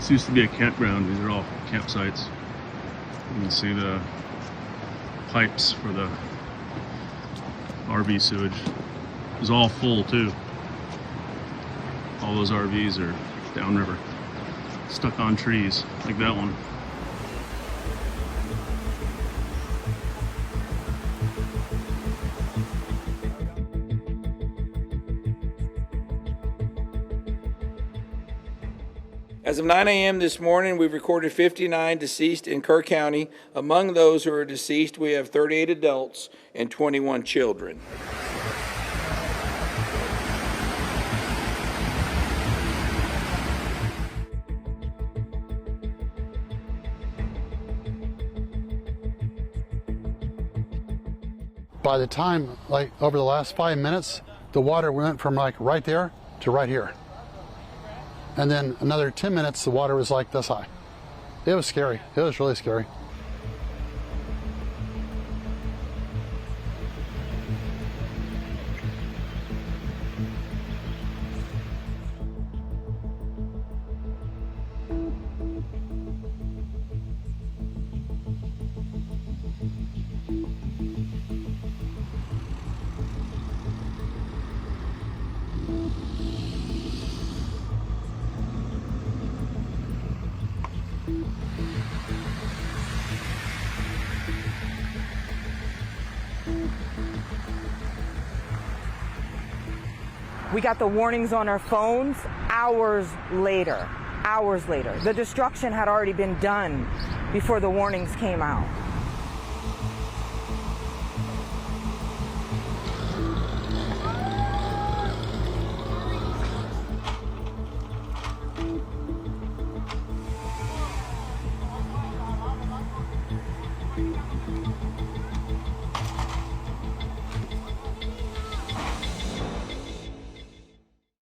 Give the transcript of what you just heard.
This used to be a campground. These are all campsites. You can see the pipes for the RV sewage. It was all full too. All those RVs are downriver, stuck on trees, like that one. As of 9 a.m. this morning, we've recorded 59 deceased in Kerr County. Among those who are deceased, we have 38 adults and 21 children. By the time, like over the last 5 minutes, the water went from like right there to right here. And then another 10 minutes, the water was like this high. It was scary. It was really scary. We got the warnings on our phones hours later. The destruction had already been done before the warnings came out.